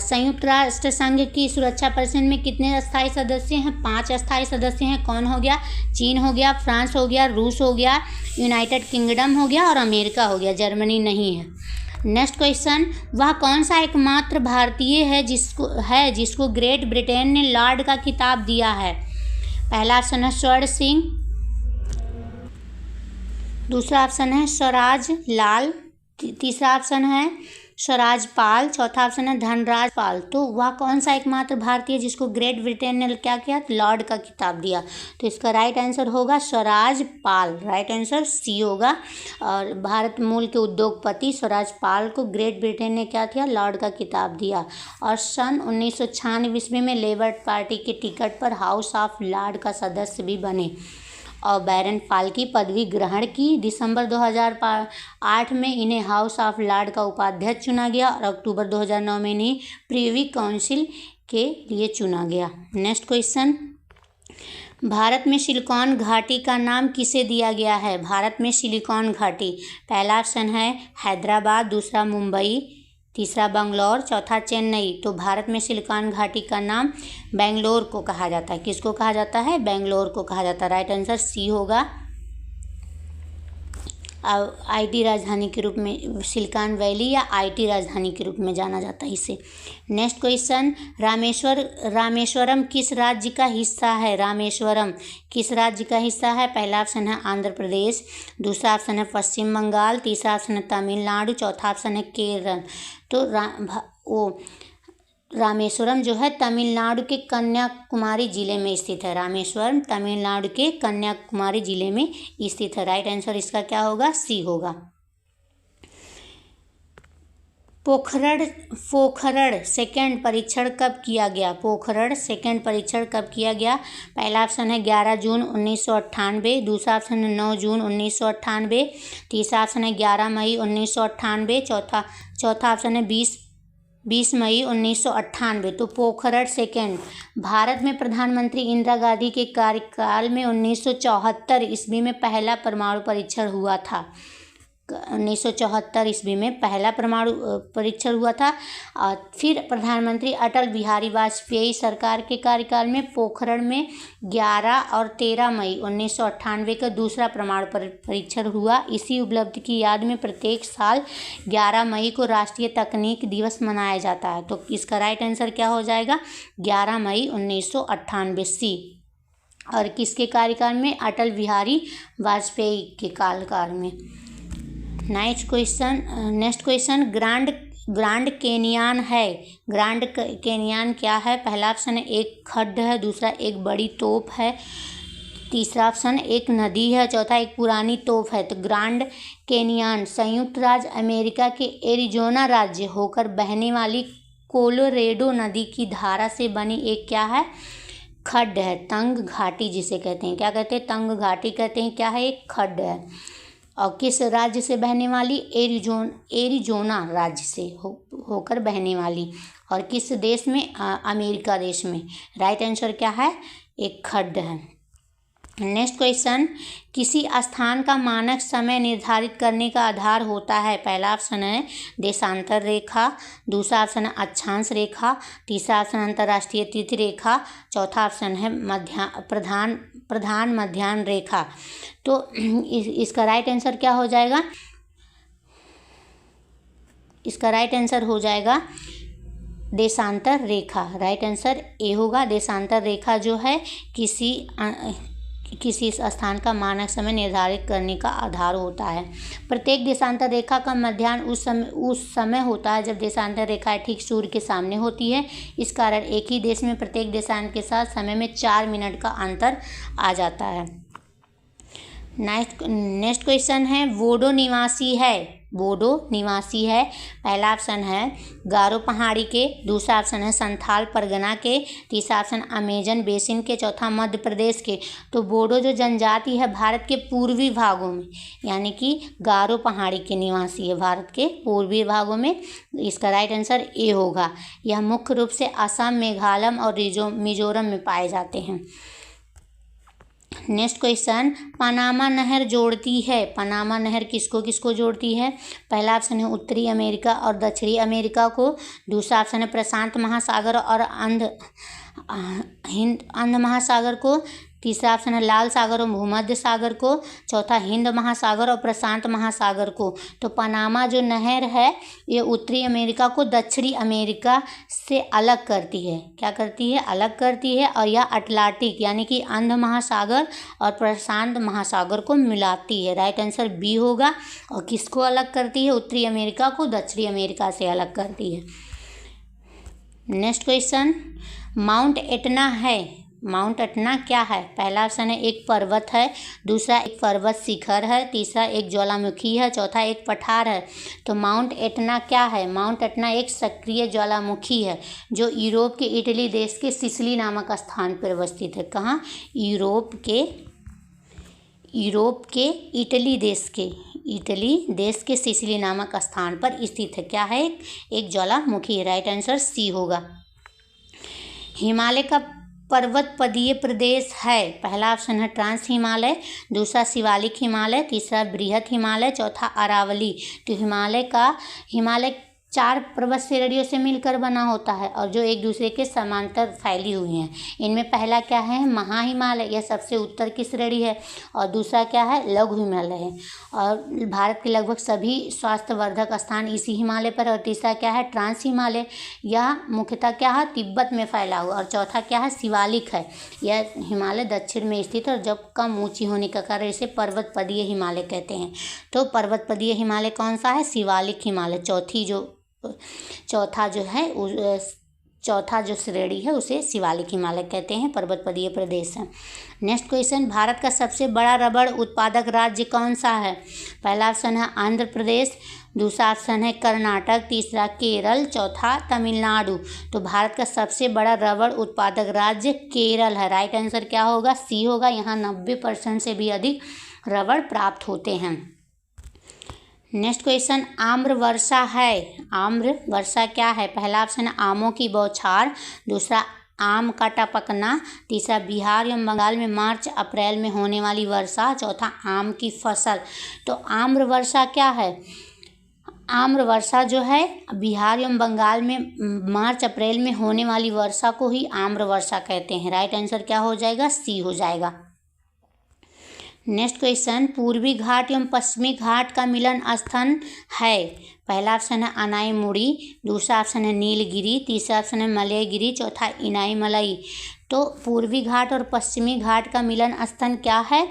संयुक्त राष्ट्र संघ की सुरक्षा परिषद में कितने अस्थायी सदस्य हैं? 5 अस्थायी सदस्य हैं। कौन हो गया? चीन हो गया, फ्रांस हो गया, रूस हो गया, यूनाइटेड किंगडम हो गया और अमेरिका हो गया। जर्मनी नहीं है। नेक्स्ट क्वेश्चन, वह कौन सा एकमात्र भारतीय है जिसको ग्रेट ब्रिटेन ने लॉर्ड का खिताब दिया है? पहला ऑप्शन है स्वर्ण सिंह, दूसरा ऑप्शन है स्वराज लाल, तीसरा ऑप्शन है स्वराज पाल, चौथा ऑप्शन है धनराज पाल। तो वह कौन सा एकमात्र भारतीय जिसको ग्रेट ब्रिटेन ने क्या किया? लॉर्ड का खिताब दिया। तो इसका राइट आंसर होगा स्वराज पाल। राइट आंसर सी होगा। और भारत मूल के उद्योगपति स्वराज पाल को ग्रेट ब्रिटेन ने क्या किया? लॉर्ड का खिताब दिया। और सन 1996 ईस्वी में लेबर पार्टी के टिकट पर हाउस ऑफ लॉर्ड का सदस्य भी बने और बैरन पाल की पदवी ग्रहण की। दिसंबर 2008 में इन्हें हाउस ऑफ लॉर्ड का उपाध्यक्ष चुना गया और अक्टूबर 2009 में इन्हें प्रीवी काउंसिल के लिए चुना गया। नेक्स्ट क्वेश्चन, भारत में सिलिकॉन घाटी का नाम किसे दिया गया है? भारत में सिलिकॉन घाटी, पहला ऑप्शन है हैदराबाद, दूसरा मुंबई, तीसरा बंगलौर, चौथा चेन्नई। तो भारत में सिलिकॉन घाटी का नाम बेंगलोर को कहा जाता है। किसको कहा जाता है? बेंगलोर को कहा जाता है। राइट आंसर सी होगा। आईटी राजधानी के रूप में सिलिकॉन वैली या आईटी राजधानी के रूप में जाना जाता है इसे। नेक्स्ट क्वेश्चन, रामेश्वरम किस राज्य का हिस्सा है? रामेश्वरम किस राज्य का हिस्सा है? पहला ऑप्शन है आंध्र प्रदेश, दूसरा ऑप्शन है पश्चिम बंगाल, तीसरा ऑप्शन है तमिलनाडु, चौथा ऑप्शन है केरल। तो रामेश्वरम जो है तमिलनाडु के कन्याकुमारी जिले में स्थित है। रामेश्वरम तमिलनाडु के कन्याकुमारी जिले में स्थित है। राइट आंसर इसका क्या होगा? सी होगा। पोखरण सेकंड परीक्षण कब किया गया? पोखरण सेकंड परीक्षण कब किया गया? पहला ऑप्शन है 11 जून 1998, दूसरा ऑप्शन है 9 जून 1998, तीसरा ऑप्शन है 11 मई 1998, चौथा ऑप्शन है 20 मई 1998। तो पोखरण सेकंड भारत में प्रधानमंत्री इंदिरा गांधी के कार्यकाल में 1974 ईस्वी में पहला परमाणु परीक्षण हुआ था। 1974 ईस्वी में पहला परमाणु परीक्षण हुआ था। और फिर प्रधानमंत्री अटल बिहारी वाजपेयी सरकार के कार्यकाल में पोखरण में 11 और 13 मई 1998 का दूसरा परमाणु परीक्षण हुआ। इसी उपलब्धि की याद में प्रत्येक साल 11 मई को राष्ट्रीय तकनीक दिवस मनाया जाता है। तो इसका राइट आंसर क्या हो जाएगा? 11 मई 1998 सी। और किसके कार्यकाल में? अटल बिहारी वाजपेयी के काल में। नेक्स्ट क्वेश्चन, ग्रांड कैनियन है। ग्रांड कैनियन क्या है? पहला ऑप्शन है एक खड्ड है, दूसरा एक बड़ी तोप है, तीसरा ऑप्शन एक नदी है, चौथा एक पुरानी तोप है। तो ग्रांड कैनियन संयुक्त राज्य अमेरिका के एरिजोना राज्य होकर बहने वाली कोलोरेडो नदी की धारा से बनी एक क्या है? खड्ड है, तंग घाटी जिसे कहते हैं। क्या कहते हैं? तंग घाटी कहते हैं। क्या है? एक खड्ड है। और किस राज्य से बहने वाली? एरिजोना राज्य से होकर बहने वाली। और किस देश में? अमेरिका देश में। राइट आंसर क्या है? एक खड्ड है। नेक्स्ट क्वेश्चन, किसी स्थान का मानक समय निर्धारित करने का आधार होता है। पहला ऑप्शन है देशांतर रेखा, दूसरा ऑप्शन है अक्षांश रेखा, तीसरा ऑप्शन अंतर्राष्ट्रीय तिथि रेखा, चौथा ऑप्शन है प्रधान मध्याह्न रेखा। तो इसका राइट आंसर क्या हो जाएगा? इसका राइट आंसर हो जाएगा देशांतर रेखा। राइट आंसर ए होगा। देशांतर रेखा जो है किसी स्थान का मानक समय निर्धारित करने का आधार होता है। प्रत्येक देशांतर रेखा का मध्याह्न उस समय होता है जब देशांतर रेखा ठीक सूर्य के सामने होती है। इस कारण एक ही देश में प्रत्येक देशांतर के साथ समय में 4 मिनट का अंतर आ जाता है। नेक्स्ट क्वेश्चन है, बोडो निवासी है। पहला ऑप्शन है गारो पहाड़ी के, दूसरा ऑप्शन है संथाल परगना के, तीसरा ऑप्शन अमेजन बेसिन के, चौथा मध्य प्रदेश के। तो बोडो जो जनजाति है भारत के पूर्वी भागों में, यानी कि गारो पहाड़ी के निवासी है भारत के पूर्वी भागों में। इसका राइट आंसर ए होगा। यह मुख्य रूप से असम, मेघालय और मिजोरम में पाए जाते हैं। नेक्स्ट क्वेश्चन, पनामा नहर जोड़ती है। पनामा नहर किसको किसको जोड़ती है? पहला ऑप्शन है उत्तरी अमेरिका और दक्षिणी अमेरिका को, दूसरा ऑप्शन है प्रशांत महासागर और हिंद महासागर को, तीसरा ऑप्शन है लाल सागर और भूमध्य सागर को, चौथा हिंद महासागर और प्रशांत महासागर को। तो पनामा जो नहर है ये उत्तरी अमेरिका को दक्षिणी अमेरिका से अलग करती है। क्या करती है? अलग करती है। और यह अटलांटिक यानी कि अंध महासागर और प्रशांत महासागर को मिलाती है। राइट आंसर बी होगा। और किसको अलग करती है? उत्तरी अमेरिका को दक्षिणी अमेरिका से अलग करती है। नेक्स्ट क्वेश्चन, माउंट एटना है। माउंट एटना क्या है? पहला ऑप्शन है एक पर्वत है, दूसरा एक पर्वत शिखर है, तीसरा एक ज्वालामुखी है, चौथा एक पठार है। तो माउंट एटना क्या है? माउंट एटना एक सक्रिय ज्वालामुखी है जो यूरोप के इटली देश के सिसिली नामक स्थान पर अवस्थित है। कहाँ? यूरोप के इटली देश के सिसिली नामक स्थान पर स्थित है। क्या है? एक ज्वालामुखी है। राइट आंसर सी होगा। हिमालय का पर्वत पदीय प्रदेश है। पहला ऑप्शन है ट्रांस हिमालय, दूसरा शिवालिक हिमालय, तीसरा बृहत हिमालय, चौथा अरावली। तो हिमालय 4 पर्वत श्रेणियों से मिलकर बना होता है और जो एक दूसरे के समांतर फैली हुई हैं। इनमें पहला क्या है, महा हिमालय, यह सबसे उत्तर की श्रेणी है। और दूसरा क्या है, लघु हिमालय है। और भारत के लगभग सभी स्वास्थ्यवर्धक स्थान इसी हिमालय पर। और तीसरा क्या है, ट्रांस हिमालय, यह मुख्यतः क्या है, तिब्बत में फैला हुआ। और चौथा क्या है, शिवालिक है, यह हिमालय दक्षिण में स्थित है और जब कम ऊंची होने का कारण इसे पर्वतपदीय हिमालय कहते हैं। तो पर्वतपदीय हिमालय कौन सा है, शिवालिक हिमालय। चौथा जो श्रेणी है उसे शिवालिक हिमालय कहते हैं, पर्वतपदीय प्रदेश है। नेक्स्ट क्वेश्चन, भारत का सबसे बड़ा रबड़ उत्पादक राज्य कौन सा है? पहला ऑप्शन है आंध्र प्रदेश, दूसरा ऑप्शन है कर्नाटक, तीसरा केरल, चौथा तमिलनाडु। तो भारत का सबसे बड़ा रबड़ उत्पादक राज्य केरल है। राइट आंसर क्या होगा, सी होगा। यहाँ 90% से भी अधिक रबड़ प्राप्त होते हैं। नेक्स्ट क्वेश्चन, आम्र वर्षा है, आम्र वर्षा क्या है? पहला ऑप्शन है आमों की बौछार, दूसरा आम का टपकना, तीसरा बिहार एवं बंगाल में मार्च अप्रैल में होने वाली वर्षा, चौथा आम की फसल। तो आम्र वर्षा क्या है? आम्र वर्षा जो है बिहार एवं बंगाल में मार्च अप्रैल में होने वाली वर्षा को ही आम्र वर्षा कहते हैं। राइट आंसर क्या हो जाएगा, सी हो जाएगा। नेक्स्ट क्वेश्चन, पूर्वी घाट एवं पश्चिमी घाट का मिलन स्थान है। पहला ऑप्शन है अनाईमुड़ी, दूसरा ऑप्शन है नीलगिरी, तीसरा ऑप्शन है मलयगिरी, चौथा इनाईमलाई। तो पूर्वी घाट और पश्चिमी घाट का मिलन स्थान क्या है?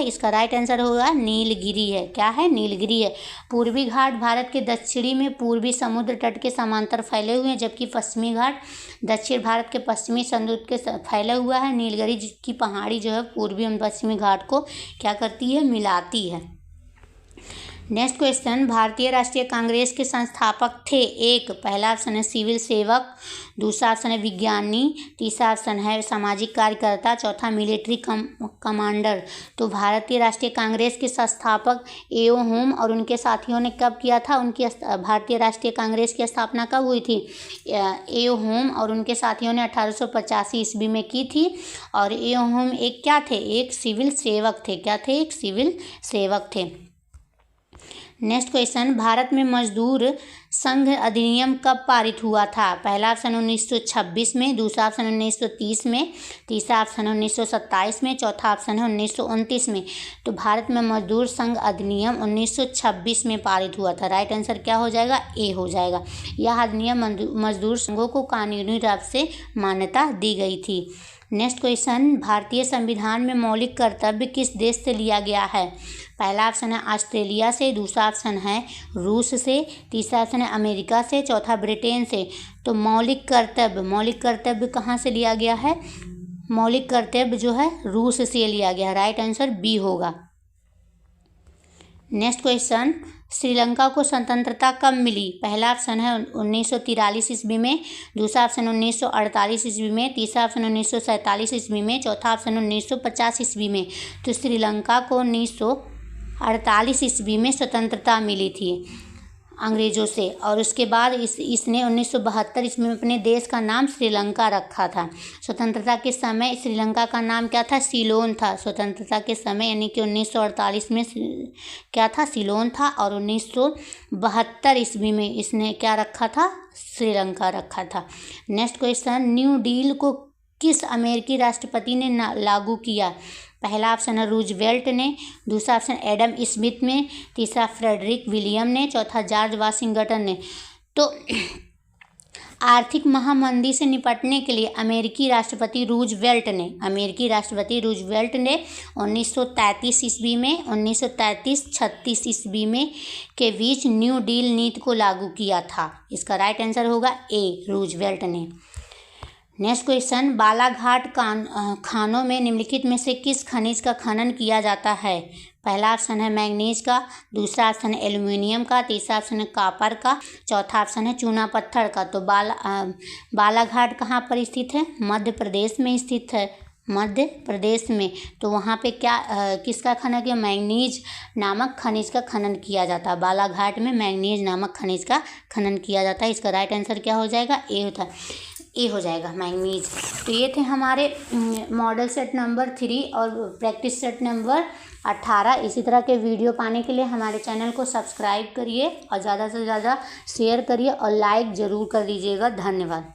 इसका राइट आंसर होगा नीलगिरी है। क्या है? नीलगिरी है। पूर्वी घाट भारत के दक्षिणी में पूर्वी समुद्र तट के समांतर फैले हुए हैं, जबकि पश्चिमी घाट दक्षिण भारत के पश्चिमी समुद्र के फैला हुआ है। नीलगिरी की पहाड़ी जो है पूर्वी एवं पश्चिमी घाट को क्या करती है, मिलाती है। नेक्स्ट क्वेश्चन, भारतीय राष्ट्रीय कांग्रेस के संस्थापक थे। एक, पहला ऑप्शन है सिविल सेवक, दूसरा ऑप्शन है विज्ञानी, तीसरा ऑप्शन है सामाजिक कार्यकर्ता, चौथा मिलिट्री कमांडर। तो भारतीय राष्ट्रीय कांग्रेस के संस्थापक एओ होम और उनके साथियों ने कब किया था? भारतीय राष्ट्रीय कांग्रेस की स्थापना कब हुई थी? एओ होम और उनके साथियों ने 1885 ईस्वी में की थी। और एओ होम एक क्या थे? एक सिविल सेवक थे। क्या थे? एक सिविल सेवक थे। नेक्स्ट क्वेश्चन, भारत में मजदूर संघ अधिनियम कब पारित हुआ था? पहला ऑप्शन 1926 में, दूसरा ऑप्शन 1930 में, तीसरा ऑप्शन 1927 में, चौथा ऑप्शन है 1929 में। तो भारत में मजदूर संघ अधिनियम 1926 में पारित हुआ था। राइट आंसर क्या हो जाएगा, ए हो जाएगा। यह अधिनियम मजदूर संघों को कानूनी रूप से मान्यता दी गई थी। नेक्स्ट क्वेश्चन, भारतीय संविधान में मौलिक कर्तव्य किस देश से लिया गया है? पहला ऑप्शन है ऑस्ट्रेलिया से, दूसरा ऑप्शन है रूस से, तीसरा ऑप्शन है अमेरिका से, चौथा ब्रिटेन से। तो मौलिक कर्तव्य कहाँ से लिया गया है? मौलिक कर्तव्य जो है रूस से लिया गया। राइट आंसर बी होगा। नेक्स्ट क्वेश्चन, श्रीलंका को स्वतंत्रता कब मिली? पहला ऑप्शन है 1943 ईस्वी में, दूसरा ऑप्शन 1948 ईस्वी में, तीसरा ऑप्शन 1947 ईस्वी में, चौथा ऑप्शन 1950 ईस्वी में। तो श्रीलंका को 1948 ईस्वी में स्वतंत्रता मिली थी अंग्रेज़ों से। और उसके बाद इसने 1972 ईस्वी में अपने देश का नाम श्रीलंका रखा था। स्वतंत्रता के समय श्रीलंका का नाम क्या था? सीलोन था। स्वतंत्रता के समय यानी कि 1948 में क्या था? सीलोन था। और 1972 ईस्वी में इसने क्या रखा था? श्रीलंका रखा था। नेक्स्ट क्वेश्चन, न्यू डील को किस अमेरिकी राष्ट्रपति ने लागू किया? पहला ऑप्शन है रूजवेल्ट ने, दूसरा ऑप्शन एडम स्मिथ ने, तीसरा फ्रेडरिक विलियम ने, चौथा जॉर्ज वाशिंगटन ने। तो आर्थिक महामंदी से निपटने के लिए अमेरिकी राष्ट्रपति रूजवेल्ट ने 1933 ईस्वी में 1933-36 ईस्वी में के बीच न्यू डील नीति को लागू किया था। इसका राइट आंसर होगा ए, रूजवेल्ट ने। नेक्स्ट क्वेश्चन, बालाघाट खानों में निम्नलिखित में से किस खनिज का खनन किया जाता है? पहला ऑप्शन है मैंगनीज का, दूसरा ऑप्शन है एल्युमिनियम का, तीसरा ऑप्शन है कॉपर का, चौथा ऑप्शन है चूना पत्थर का। तो बालाघाट कहाँ पर स्थित है? मध्य प्रदेश में स्थित है, मध्य प्रदेश में। तो वहाँ पे किसका खनन किया? मैंगनीज नामक खनिज का खनन किया जाता है। बालाघाट में मैंगनीज नामक खनिज का खनन किया जाता है। इसका राइट आंसर क्या हो जाएगा? ए होता है। ए हो जाएगा मैंगनीज। तो ये थे हमारे मॉडल सेट नंबर 3 और प्रैक्टिस सेट नंबर 18। इसी तरह के वीडियो पाने के लिए हमारे चैनल को सब्सक्राइब करिए और ज़्यादा से ज़्यादा शेयर करिए और लाइक ज़रूर कर दीजिएगा। धन्यवाद।